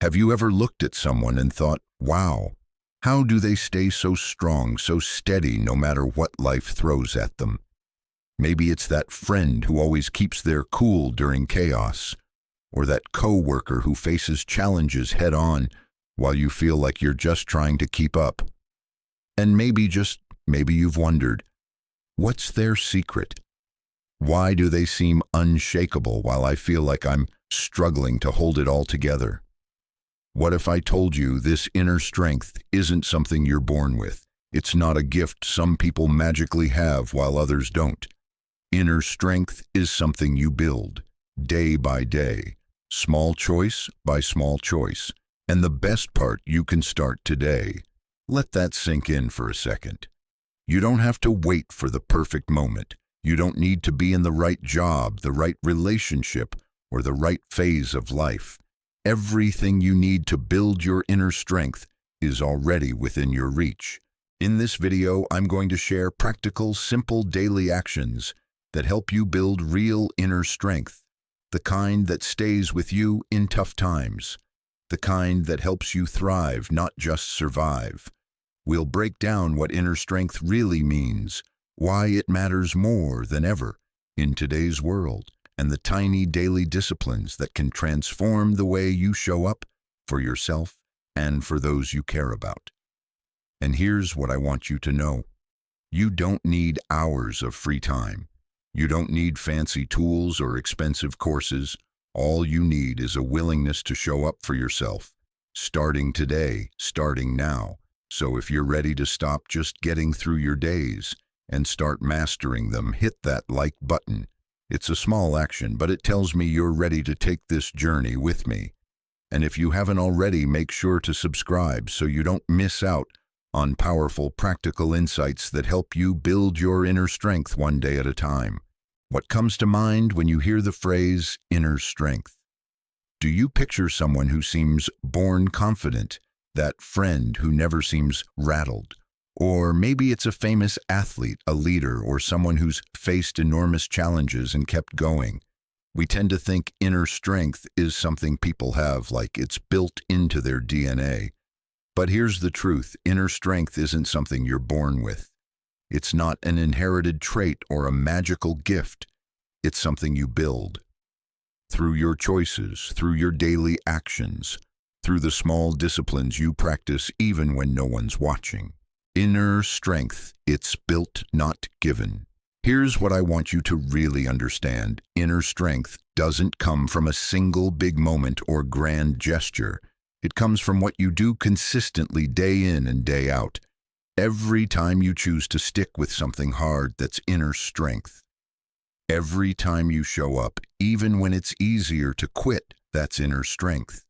Have you ever looked at someone and thought, wow, how do they stay so strong, so steady, no matter what life throws at them? Maybe it's that friend who always keeps their cool during chaos, or that coworker who faces challenges head on while you feel like you're just trying to keep up. And maybe you've wondered, what's their secret? Why do they seem unshakable while I feel like I'm struggling to hold it all together? What if I told you this inner strength isn't something you're born with? It's not a gift some people magically have while others don't. Inner strength is something you build, day by day, small choice by small choice. And the best part, you can start today. Let that sink in for a second. You don't have to wait for the perfect moment. You don't need to be in the right job, the right relationship, or the right phase of life. Everything you need to build your inner strength is already within your reach. In this video, I'm going to share practical, simple daily actions that help you build real inner strength, the kind that stays with you in tough times, the kind that helps you thrive, not just survive. We'll break down what inner strength really means, why it matters more than ever in today's world, and the tiny daily disciplines that can transform the way you show up for yourself and for those you care about. And here's what I want you to know. You don't need hours of free time. You don't need fancy tools or expensive courses. All you need is a willingness to show up for yourself, starting today, starting now. So if you're ready to stop just getting through your days and start mastering them, hit that like button. It's a small action, but it tells me you're ready to take this journey with me. And if you haven't already, make sure to subscribe so you don't miss out on powerful, practical insights that help you build your inner strength one day at a time. What comes to mind when you hear the phrase inner strength? Do you picture someone who seems born confident, that friend who never seems rattled? Or maybe it's a famous athlete, a leader, or someone who's faced enormous challenges and kept going. We tend to think inner strength is something people have, like it's built into their DNA. But here's the truth. Inner strength isn't something you're born with. It's not an inherited trait or a magical gift. It's something you build. Through your choices, through your daily actions, through the small disciplines you practice even when no one's watching. Inner strength, it's built, not given. Here's what I want you to really understand. Inner strength doesn't come from a single big moment or grand gesture. It comes from what you do consistently, day in and day out. Every time you choose to stick with something hard, that's inner strength. Every time you show up, even when it's easier to quit, that's inner strength.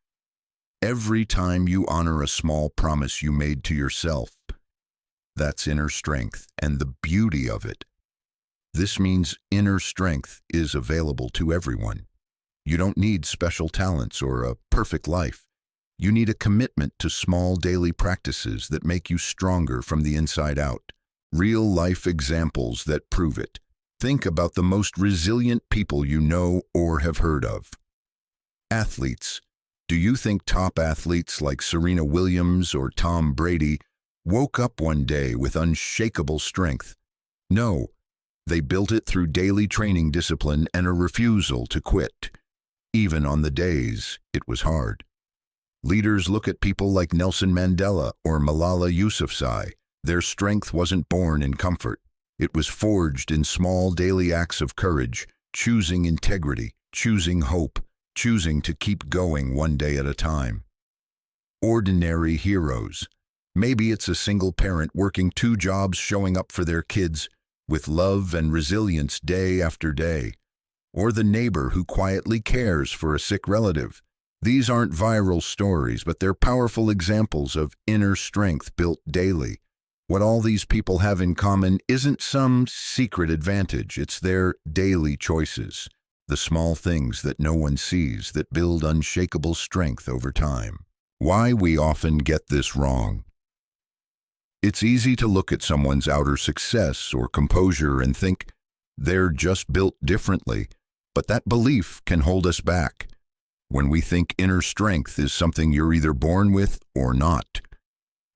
Every time you honor a small promise you made to yourself, that's inner strength. And the beauty of it, this means inner strength is available to everyone. You don't need special talents or a perfect life. You need a commitment to small daily practices that make you stronger from the inside out. Real life examples that prove it. Think about the most resilient people you know or have heard of. Athletes. Do you think top athletes like Serena Williams or Tom Brady woke up one day with unshakable strength? No, they built it through daily training discipline and a refusal to quit, even on the days it was hard. Leaders look at people like Nelson Mandela or Malala Yousafzai. Their strength wasn't born in comfort. It was forged in small daily acts of courage, choosing integrity, choosing hope, choosing to keep going one day at a time. Ordinary heroes. Maybe it's a single parent working 2 jobs, showing up for their kids with love and resilience day after day. Or the neighbor who quietly cares for a sick relative. These aren't viral stories, but they're powerful examples of inner strength built daily. What all these people have in common isn't some secret advantage. It's their daily choices, the small things that no one sees that build unshakable strength over time. Why we often get this wrong. It's easy to look at someone's outer success or composure and think they're just built differently, but that belief can hold us back. When we think inner strength is something you're either born with or not,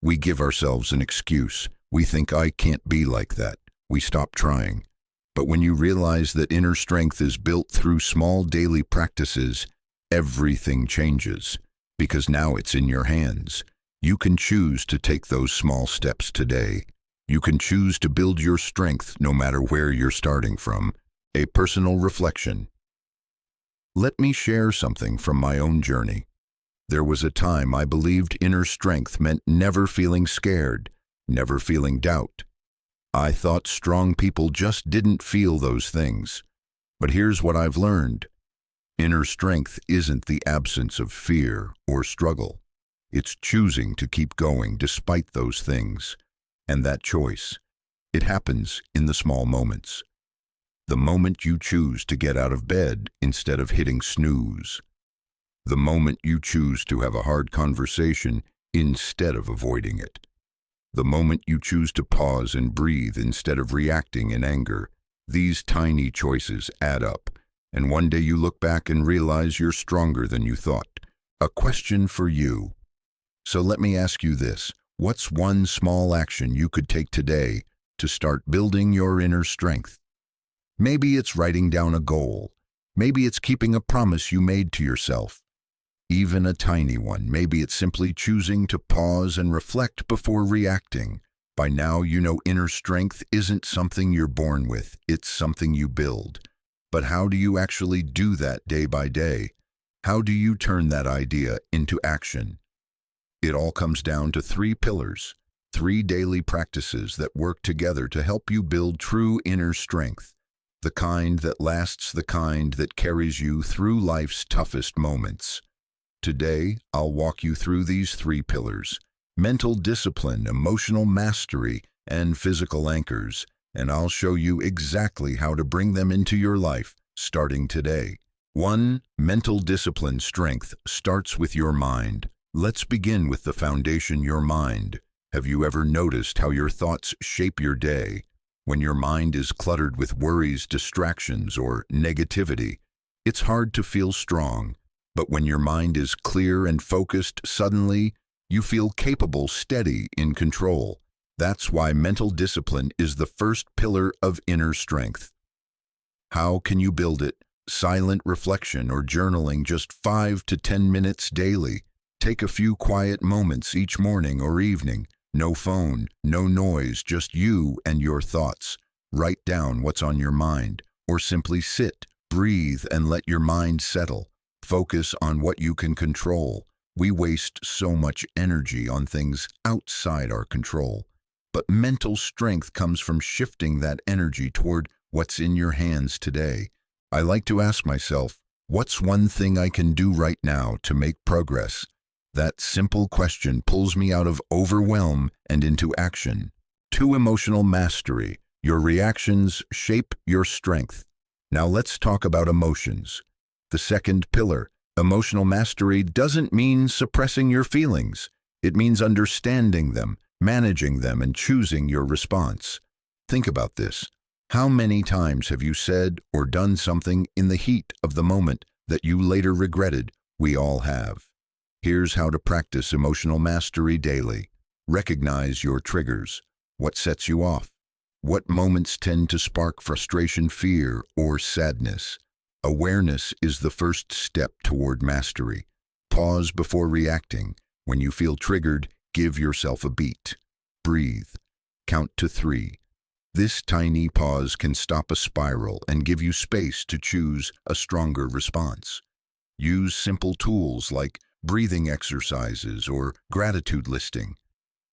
we give ourselves an excuse. We think, I can't be like that. We stop trying. But when you realize that inner strength is built through small daily practices, everything changes, because now it's in your hands. You can choose to take those small steps today. You can choose to build your strength no matter where you're starting from. A personal reflection. Let me share something from my own journey. There was a time I believed inner strength meant never feeling scared, never feeling doubt. I thought strong people just didn't feel those things. But here's what I've learned. Inner strength isn't the absence of fear or struggle. It's choosing to keep going despite those things. And that choice, it happens in the small moments. The moment you choose to get out of bed instead of hitting snooze. The moment you choose to have a hard conversation instead of avoiding it. The moment you choose to pause and breathe instead of reacting in anger. These tiny choices add up, and one day you look back and realize you're stronger than you thought. A question for you. So let me ask you this. What's one small action you could take today to start building your inner strength? Maybe it's writing down a goal. Maybe it's keeping a promise you made to yourself. Even a tiny one. Maybe it's simply choosing to pause and reflect before reacting. By now, you know inner strength isn't something you're born with. It's something you build. But how do you actually do that day by day? How do you turn that idea into action? It all comes down to 3 pillars, 3 daily practices that work together to help you build true inner strength. The kind that lasts, the kind that carries you through life's toughest moments. Today, I'll walk you through these 3 pillars: mental discipline, emotional mastery, and physical anchors, and I'll show you exactly how to bring them into your life, starting today. 1. Mental discipline strength starts with your mind. Let's begin with the foundation, your mind. Have you ever noticed how your thoughts shape your day? When your mind is cluttered with worries, distractions, or negativity, it's hard to feel strong. But when your mind is clear and focused, suddenly you feel capable, steady, in control. That's why mental discipline is the first pillar of inner strength. How can you build it? Silent reflection or journaling, just 5 to 10 minutes daily. Take a few quiet moments each morning or evening. No phone, no noise, just you and your thoughts. Write down what's on your mind, or simply sit, breathe, and let your mind settle. Focus on what you can control. We waste so much energy on things outside our control. But mental strength comes from shifting that energy toward what's in your hands today. I like to ask myself, what's one thing I can do right now to make progress? That simple question pulls me out of overwhelm and into action. 2. Emotional mastery. Your reactions shape your strength. Now let's talk about emotions. The second pillar. Emotional mastery doesn't mean suppressing your feelings. It means understanding them, managing them, and choosing your response. Think about this. How many times have you said or done something in the heat of the moment that you later regretted? We all have. Here's how to practice emotional mastery daily. Recognize your triggers. What sets you off? What moments tend to spark frustration, fear, or sadness? Awareness is the first step toward mastery. Pause before reacting. When you feel triggered, give yourself a beat. Breathe. Count to 3. This tiny pause can stop a spiral and give you space to choose a stronger response. Use simple tools like breathing exercises or gratitude listing.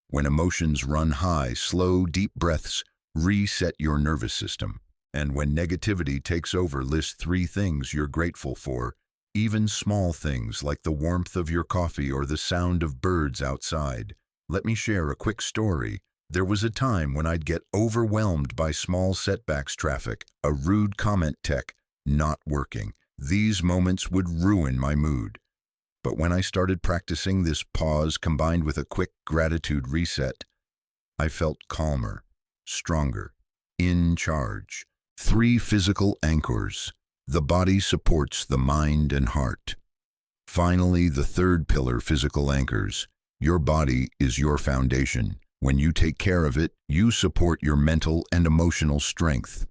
When emotions run high, slow, deep breaths reset your nervous system. And when negativity takes over, list 3 things you're grateful for, even small things like the warmth of your coffee or the sound of birds outside. Let me share a quick story. There was a time when I'd get overwhelmed by small setbacks, traffic, a rude comment, tech not working. These moments would ruin my mood. But when I started practicing this pause combined with a quick gratitude reset, I felt calmer, stronger, in charge. 3 physical anchors. The body supports the mind and heart. Finally, the third pillar, physical anchors. Your body is your foundation. When you take care of it, you support your mental and emotional strength.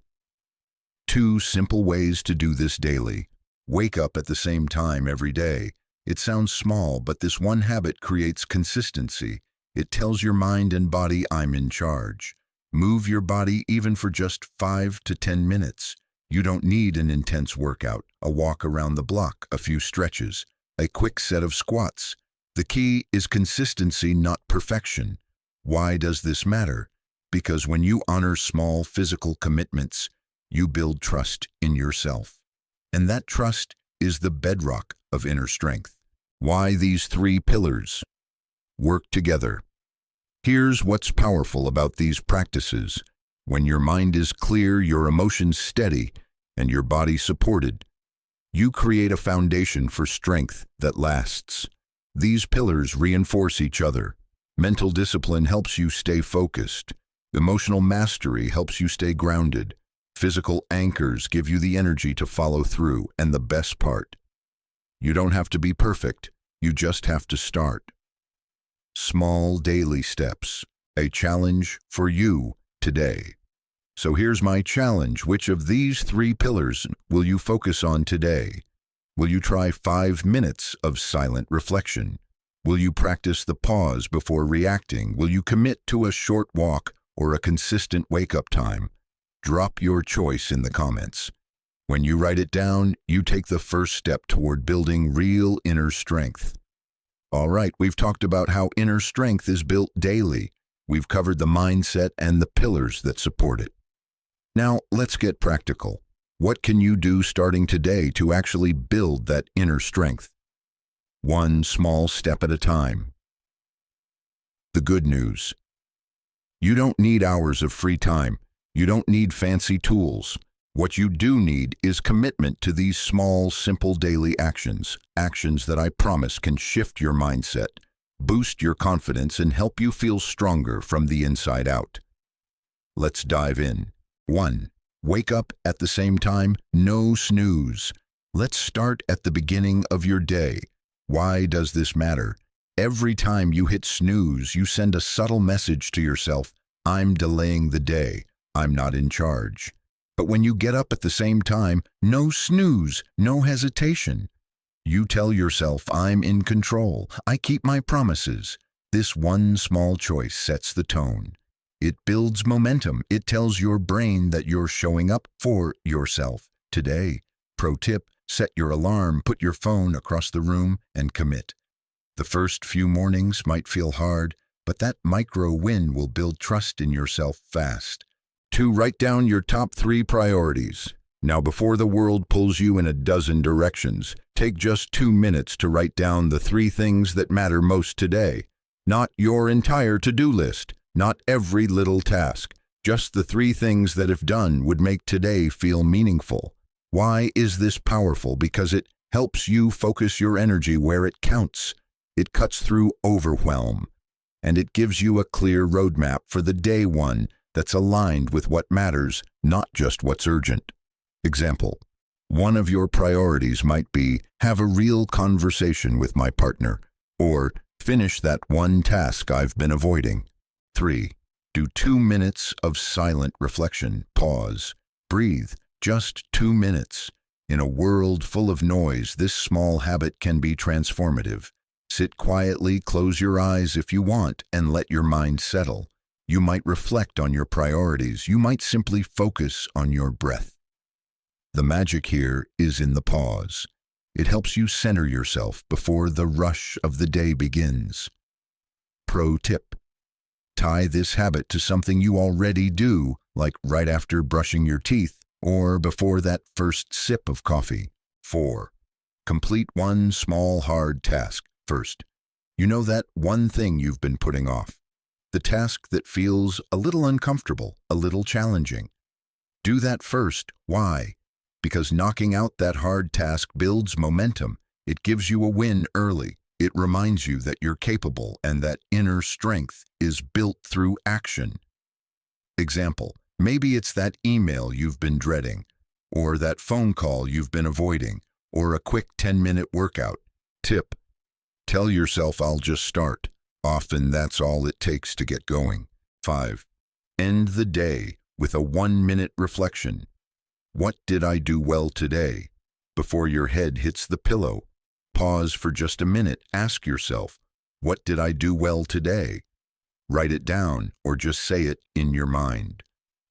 2 simple ways to do this daily. Wake up at the same time every day. It sounds small, but this one habit creates consistency. It tells your mind and body, I'm in charge. Move your body even for just 5 to 10 minutes. You don't need an intense workout, a walk around the block, a few stretches, a quick set of squats. The key is consistency, not perfection. Why does this matter? Because when you honor small physical commitments, you build trust in yourself. And that trust is the bedrock of inner strength. Why these 3 pillars work together? Here's what's powerful about these practices. When your mind is clear, your emotions steady, and your body supported, you create a foundation for strength that lasts. These pillars reinforce each other. Mental discipline helps you stay focused. Emotional mastery helps you stay grounded. Physical anchors give you the energy to follow through. And the best part, you don't have to be perfect. You just have to start. Small daily steps, a challenge for you today. So here's my challenge. Which of these 3 pillars will you focus on today? Will you try 5 minutes of silent reflection? Will you practice the pause before reacting? Will you commit to a short walk or a consistent wake-up time? Drop your choice in the comments. When you write it down, you take the first step toward building real inner strength. All right, we've talked about how inner strength is built daily. We've covered the mindset and the pillars that support it. Now, let's get practical. What can you do starting today to actually build that inner strength? 1 small step at a time. The good news. You don't need hours of free time. You don't need fancy tools. What you do need is commitment to these small, simple daily actions. Actions that I promise can shift your mindset, boost your confidence, and help you feel stronger from the inside out. Let's dive in. 1. Wake up at the same time. No snooze. Let's start at the beginning of your day. Why does this matter? Every time you hit snooze, you send a subtle message to yourself, I'm delaying the day. I'm not in charge. But when you get up at the same time, no snooze, no hesitation. You tell yourself, I'm in control. I keep my promises. This one small choice sets the tone. It builds momentum. It tells your brain that you're showing up for yourself today. Pro tip, set your alarm, put your phone across the room, and commit. The first few mornings might feel hard, but that micro win will build trust in yourself fast. 2. Write down your top 3 priorities. Now, before the world pulls you in a dozen directions, take just 2 minutes to write down the 3 things that matter most today. Not your entire to-do list, not every little task, just the 3 things that, if done, would make today feel meaningful. Why is this powerful? Because it helps you focus your energy where it counts. It cuts through overwhelm, and it gives you a clear roadmap for the day one that's aligned with what matters, not just what's urgent. Example, one of your priorities might be, have a real conversation with my partner, or finish that one task I've been avoiding. 3. Do 2 minutes of silent reflection. Pause. Breathe. Just 2 minutes. In a world full of noise, this small habit can be transformative. Sit quietly, close your eyes if you want, and let your mind settle. You might reflect on your priorities. You might simply focus on your breath. The magic here is in the pause. It helps you center yourself before the rush of the day begins. Pro tip. Tie this habit to something you already do, like right after brushing your teeth or before that first sip of coffee. 4. Complete one small hard task first. You know that one thing you've been putting off. The task that feels a little uncomfortable, a little challenging. Do that first. Why? Because knocking out that hard task builds momentum. It gives you a win early. It reminds you that you're capable and that inner strength is built through action. Example, maybe it's that email you've been dreading, or that phone call you've been avoiding, or a quick 10-minute workout. Tip: tell yourself I'll just start. Often that's all it takes to get going. 5. End the day with a 1-minute reflection. What did I do well today? Before your head hits the pillow, pause for just a minute. Ask yourself, what did I do well today? Write it down or just say it in your mind.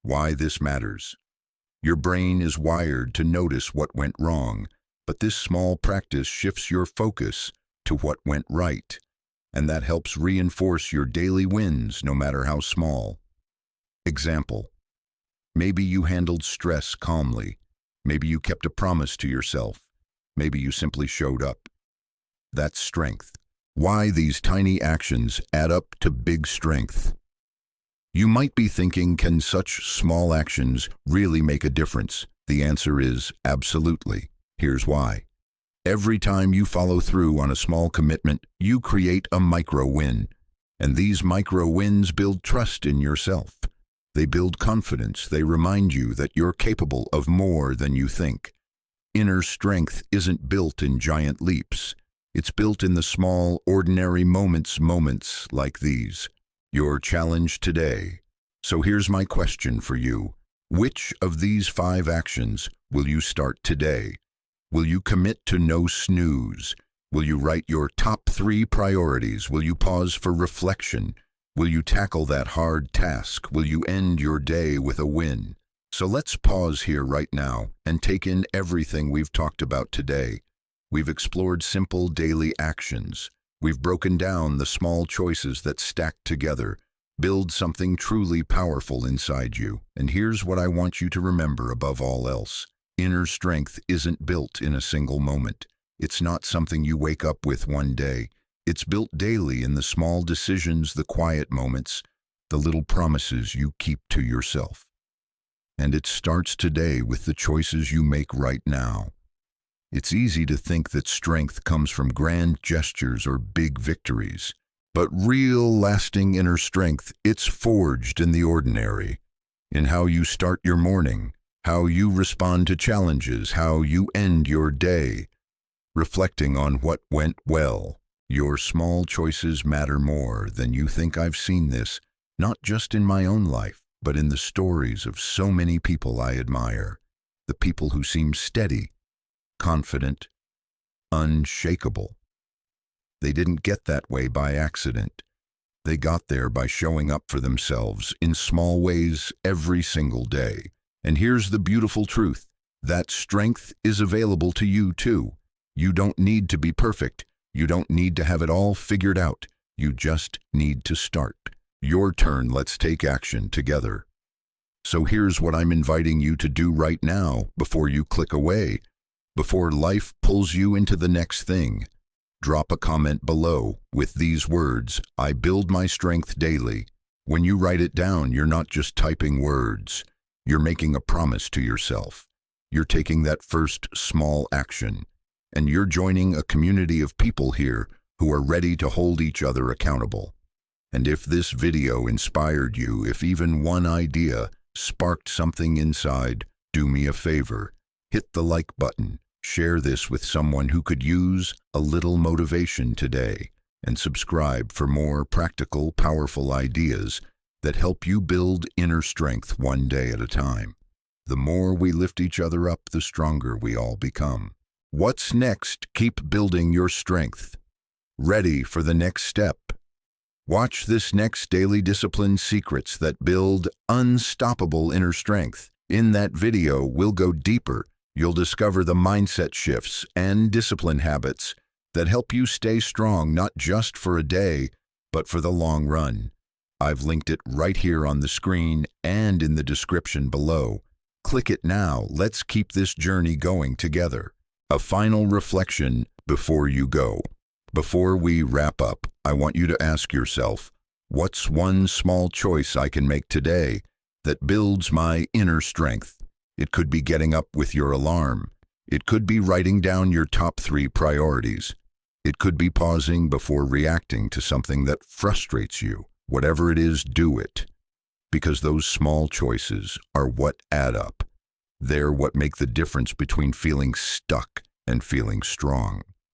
Why this matters. Your brain is wired to notice what went wrong, but this small practice shifts your focus to what went right, and that helps reinforce your daily wins, no matter how small. Example: maybe you handled stress calmly. Maybe you kept a promise to yourself. Maybe you simply showed up. That's strength. Why these tiny actions add up to big strength. You might be thinking, can such small actions really make a difference? The answer is absolutely. Here's why. Every time you follow through on a small commitment, you create a micro win. And these micro wins build trust in yourself. They build confidence. They remind you that you're capable of more than you think. Inner strength isn't built in giant leaps. It's built in the small, ordinary moments like these. Your challenge today. So here's my question for you. Which of these 5 actions will you start today? Will you commit to no snooze? Will you write your top 3 priorities? Will you pause for reflection? Will you tackle that hard task? Will you end your day with a win? So let's pause here right now and take in everything we've talked about today. We've explored simple daily actions. We've broken down the small choices that stack together, build something truly powerful inside you. And here's what I want you to remember above all else. Inner strength isn't built in a single moment. It's not something you wake up with one day. It's built daily in the small decisions, the quiet moments, the little promises you keep to yourself. And it starts today with the choices you make right now. It's easy to think that strength comes from grand gestures or big victories, but real, lasting inner strength, it's forged in the ordinary, in how you start your morning, how you respond to challenges, how you end your day. Reflecting on what went well. Your small choices matter more than you think. I've seen this, not just in my own life, but in the stories of so many people I admire. The people who seem steady, confident, unshakable. They didn't get that way by accident. They got there by showing up for themselves in small ways every single day. And here's the beautiful truth. That strength is available to you too. You don't need to be perfect. You don't need to have it all figured out. You just need to start. Your turn. Let's take action together. So here's what I'm inviting you to do right now before you click away. Before life pulls you into the next thing, drop a comment below with these words: I build my strength daily. When you write it down, you're not just typing words. You're making a promise to yourself. You're taking that first small action. And you're joining a community of people here who are ready to hold each other accountable. And if this video inspired you, if even one idea sparked something inside, do me a favor. Hit the like button. Share this with someone who could use a little motivation today, and subscribe for more practical, powerful ideas that help you build inner strength one day at a time. The more we lift each other up, the stronger we all become. What's next? Keep building your strength. Ready for the next step. Watch this next daily discipline: secrets that build unstoppable inner strength. In that video, we'll go deeper. You'll discover the mindset shifts and discipline habits that help you stay strong, not just for a day, but for the long run. I've linked it right here on the screen and in the description below. Click it now. Let's keep this journey going together. A final reflection before you go. Before we wrap up, I want you to ask yourself, what's one small choice I can make today that builds my inner strength? It could be getting up with your alarm. It could be writing down your top 3 priorities. It could be pausing before reacting to something that frustrates you. Whatever it is, do it. Because those small choices are what add up. They're what make the difference between feeling stuck and feeling strong.